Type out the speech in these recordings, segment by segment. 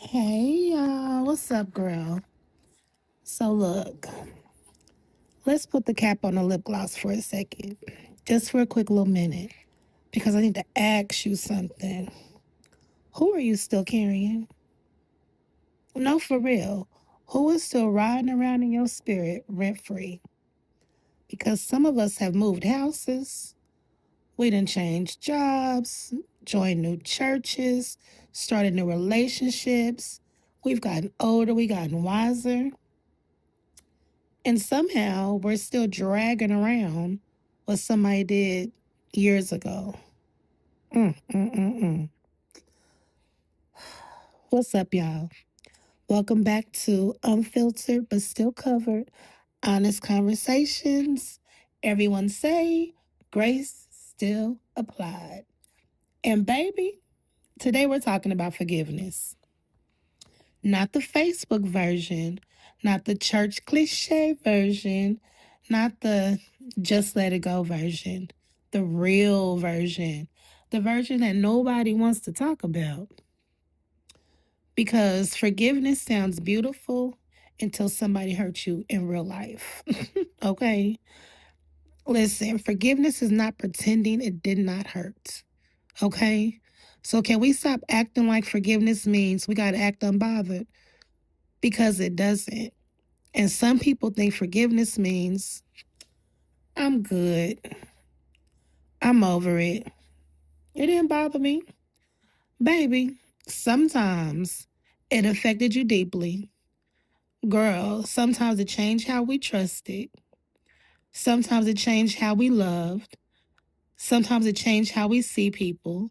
Hey, y'all. What's up, girl? So, look, let's put the cap on the lip gloss for a second, just for a quick little minute, because I need to ask you something. Who are you still carrying? No, for real. Who is still riding around in your spirit rent free? Because some of us have moved houses, we done changed jobs, joined new churches, started new relationships. We've gotten older, we gotten wiser. And somehow we're still dragging around what somebody did years ago. Mm, mm, mm, mm. What's up, y'all? Welcome back to Unfiltered but Still Covered Honest Conversations. Everyone say grace still applied. And baby, today we're talking about forgiveness. Not the Facebook version, not the church cliche version, not the just let it go version, the real version, the version that nobody wants to talk about. Because forgiveness sounds beautiful until somebody hurts you in real life. Okay? Listen, forgiveness is not pretending it did not hurt. Okay? So, can we stop acting like forgiveness means we got to act unbothered? Because it doesn't. And some people think forgiveness means I'm good. I'm over it. It didn't bother me. Baby, sometimes it affected you deeply. Girl, sometimes it changed how we trusted. Sometimes it changed how we loved. Sometimes it changed how we see people.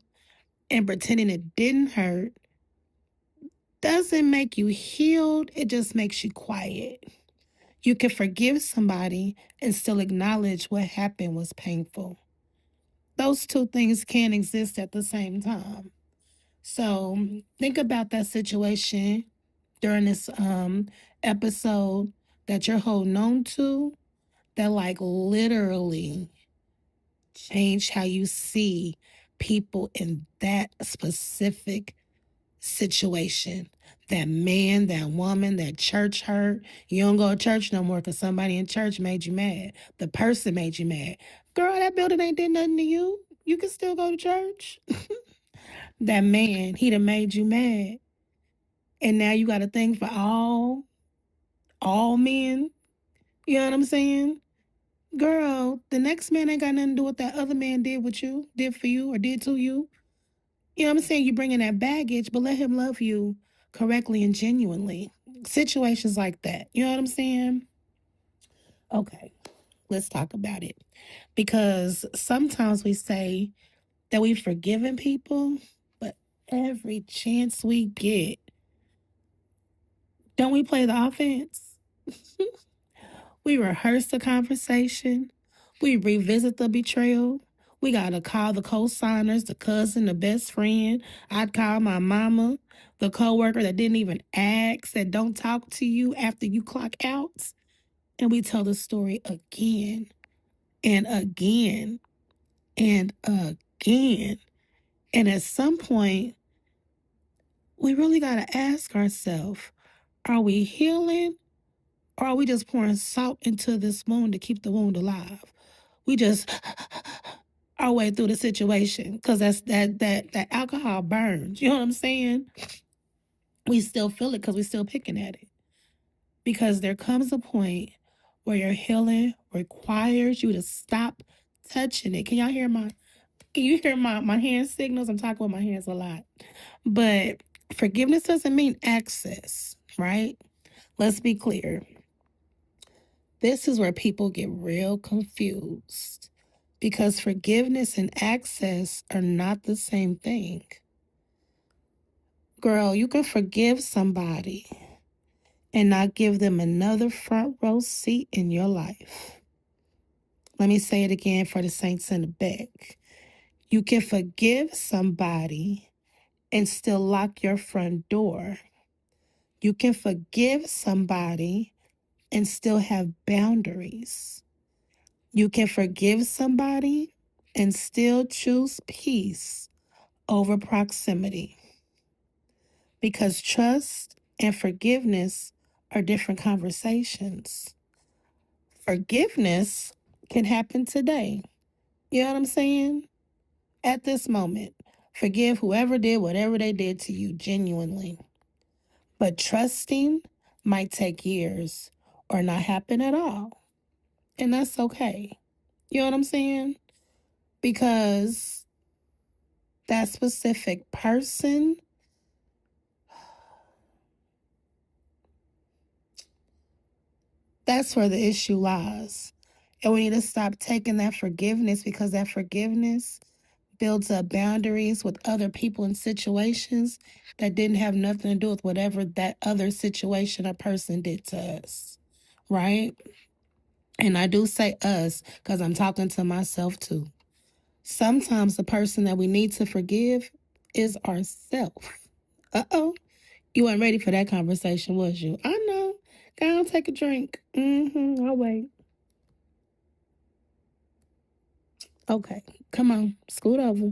And pretending it didn't hurt doesn't make you healed, it just makes you quiet. You can forgive somebody and still acknowledge what happened was painful. Those two things can't exist at the same time. So think about that situation during this episode that you're holding on to that like literally changed how you see people in that specific situation. That man, that woman, that church hurt. You don't go to church no more because somebody in church made you mad. The person made you mad. Girl, that building ain't did nothing to you. You can still go to church. That man, he done made you mad. And now you got a thing for all men. You know what I'm saying? Girl, the next man ain't got nothing to do with that other man did with you, did for you, or did to you. You know what I'm saying? You bring in that baggage, but let him love you correctly and genuinely. Situations like that. You know what I'm saying? Okay, let's talk about it. Because sometimes we say that we've forgiven people, but every chance we get, don't we play the offense? We rehearse the conversation. We revisit the betrayal. We got to call the co-signers, the cousin, the best friend. I'd call my mama, the coworker that didn't even ask, that don't talk to you after you clock out. And we tell the story again and again and again. And at some point, we really got to ask ourselves, are we healing or are we just pouring salt into this wound to keep the wound alive? We just our way through the situation because that alcohol burns. You know what I'm saying? We still feel it because we're still picking at it. Because there comes a point where your healing requires you to stop touching it. Can you hear my hand signals? I'm talking with my hands a lot. But forgiveness doesn't mean access, right? Let's be clear. This is where people get real confused because forgiveness and access are not the same thing. Girl, you can forgive somebody and not give them another front row seat in your life. Let me say it again for the saints in the back. You can forgive somebody and still lock your front door. You can forgive somebody and still have boundaries. You can forgive somebody and still choose peace over proximity. because trust and forgiveness are different conversations. Forgiveness can happen today. You know what I'm saying? At this moment, forgive whoever did whatever they did to you genuinely. But trusting might take years or not happen at all. And that's okay. You know what I'm saying? Because that specific person, that's where the issue lies. And we need to stop taking that forgiveness because that forgiveness builds up boundaries with other people and situations that didn't have nothing to do with whatever that other situation or person did to us. Right? And I do say us because I'm talking to myself too. Sometimes the person that we need to forgive is ourselves. Uh-oh. You weren't ready for that conversation, was you? I know. Go on, take a drink. I'll wait. Okay. Come on. Scoot over.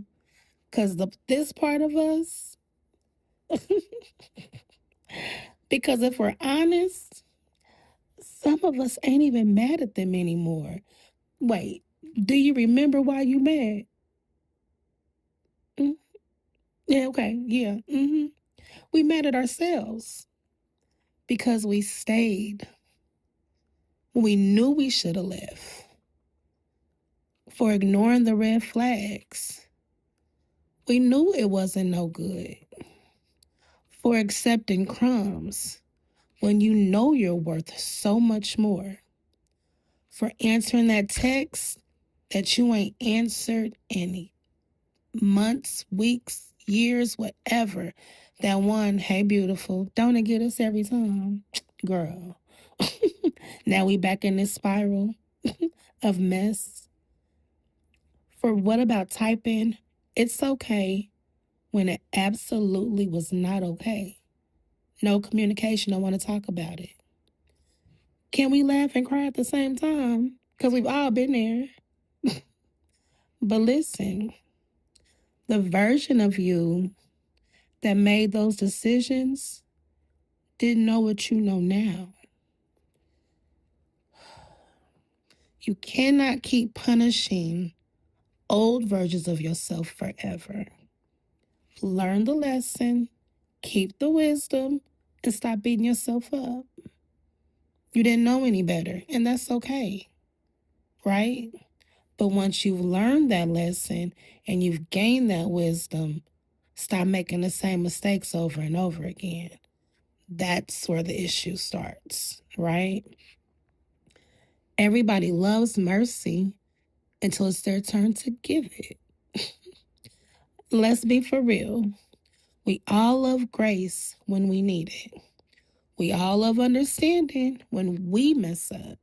Because this part of us, because if we're honest, some of us ain't even mad at them anymore. Wait, do you remember why you mad? Mm, yeah, okay. Yeah. We mad at ourselves because we stayed. We knew we should have left for ignoring the red flags. We knew it wasn't no good for accepting crumbs when you know you're worth so much more. For answering that text that you ain't answered in months, weeks, years, whatever. That one, hey, beautiful, don't it get us every time? Girl. Now we back in this spiral of mess. For what about typing, it's okay when it absolutely was not okay? No communication, don't want to talk about it. Can we laugh and cry at the same time? Because we've all been there. But listen, the version of you that made those decisions didn't know what you know now. You cannot keep punishing old versions of yourself forever. Learn the lesson, keep the wisdom, and stop beating yourself up. You didn't know any better, and that's okay, right? But once you've learned that lesson and you've gained that wisdom, stop making the same mistakes over and over again. That's where the issue starts, right? Everybody loves mercy until it's their turn to give it. Let's be for real. We all love grace when we need it. We all love understanding when we mess up.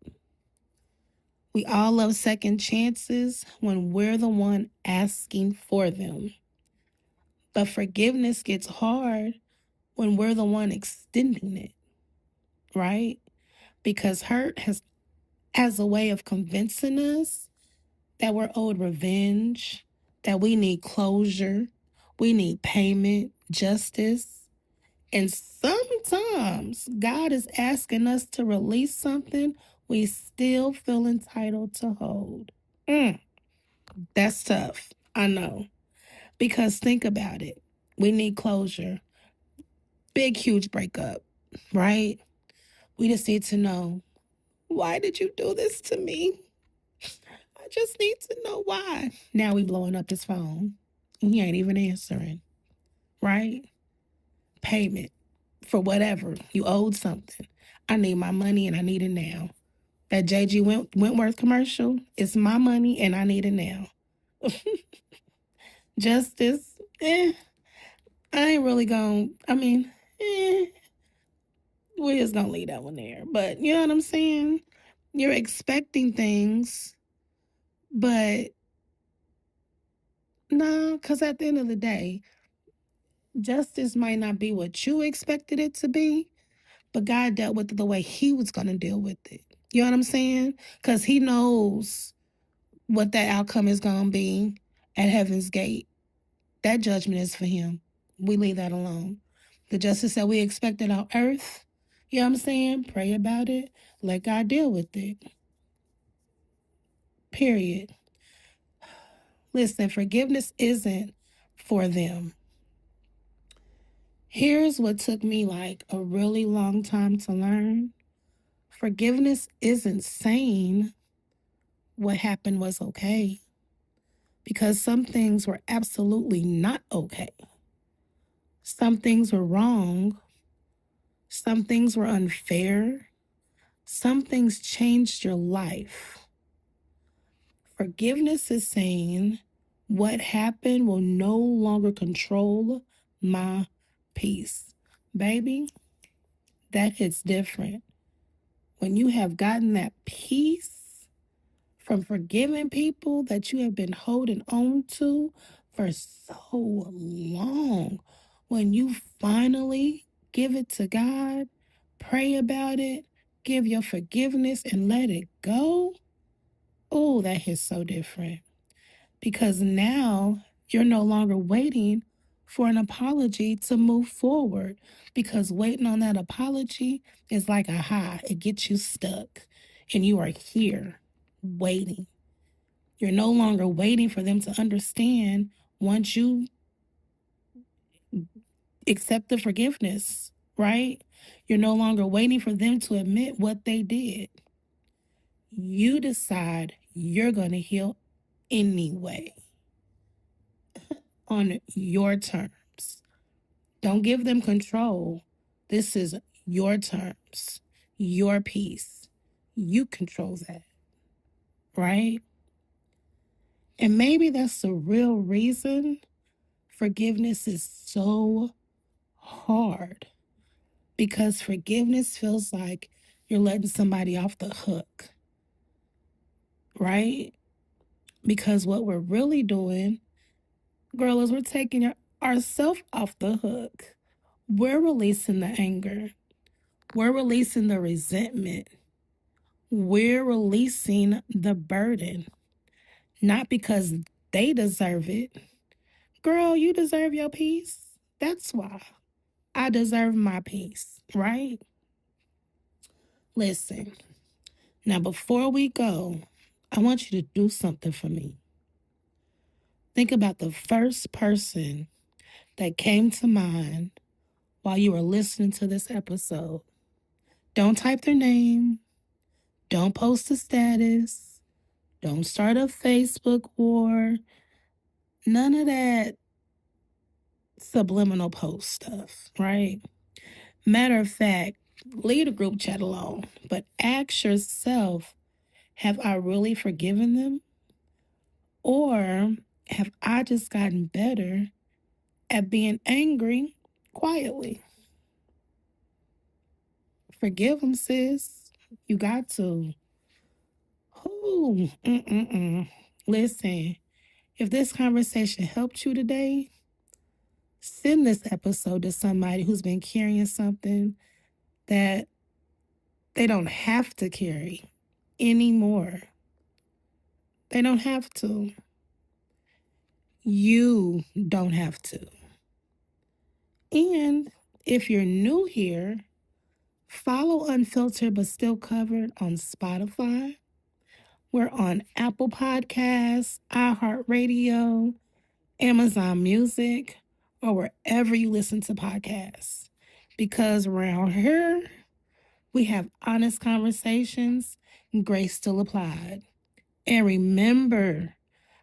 We all love second chances when we're the one asking for them. But forgiveness gets hard when we're the one extending it, right? Because hurt has a way of convincing us that we're owed revenge, that we need closure, we need payment, justice. And sometimes God is asking us to release something we still feel entitled to hold. That's tough. I know. Because think about it. We need closure. Big, huge breakup, right? We just need to know, why did you do this to me? I just need to know why. Now we blowing up his phone. He ain't even answering, right? Payment for whatever. You owed something. I need my money and I need it now. That JG Wentworth commercial, it's my money and I need it now. Justice, I ain't really we're just gonna leave that one there. But you know what I'm saying? You're expecting things, but no, because at the end of the day, justice might not be what you expected it to be, but God dealt with it the way He was going to deal with it. You know what I'm saying? Because He knows what that outcome is going to be at heaven's gate. That judgment is for Him. We leave that alone. The justice that we expected on earth, you know what I'm saying? Pray about it. Let God deal with it. Period. Listen, forgiveness isn't for them. Here's what took me like a really long time to learn. Forgiveness isn't saying what happened was okay, because some things were absolutely not okay. Some things were wrong. Some things were unfair. Some things changed your life. Forgiveness is saying what happened will no longer control my peace. Baby, that hits different. When you have gotten that peace from forgiving people that you have been holding on to for so long, when you finally give it to God, pray about it, give your forgiveness and let it go, oh, that hits so different. Because now you're no longer waiting for an apology to move forward, because waiting on that apology is like a high. It gets you stuck and you are here waiting. You're no longer waiting for them to understand once you accept the forgiveness, right? You're no longer waiting for them to admit what they did. You decide you're going to heal anyway on your terms. Don't give them control. This is your terms, your peace. You control that, right? And maybe that's the real reason forgiveness is so hard, because forgiveness feels like you're letting somebody off the hook, right? Because what we're really doing, girl, is we're taking ourselves off the hook. We're releasing the anger. We're releasing the resentment. We're releasing the burden, not because they deserve it. Girl, you deserve your peace. That's why I deserve my peace, right? Listen, now before we go, I want you to do something for me. Think about the first person that came to mind while you were listening to this episode. Don't type their name. Don't post a status. Don't start a Facebook war. None of that subliminal post stuff, right? Matter of fact, leave the group chat alone, but ask yourself, have I really forgiven them? Or have I just gotten better at being angry quietly? Forgive them, sis. You got to. Ooh, Listen, if this conversation helped you today, send this episode to somebody who's been carrying something that they don't have to carry anymore. They don't have to. You don't have to. And if you're new here, follow Unfiltered but Still Covered on Spotify. We're on Apple Podcasts, iHeartRadio, Amazon Music, or wherever you listen to podcasts. Because around here, we have honest conversations, grace still applied. And remember,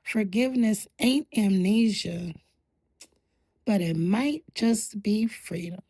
forgiveness ain't amnesia, but it might just be freedom.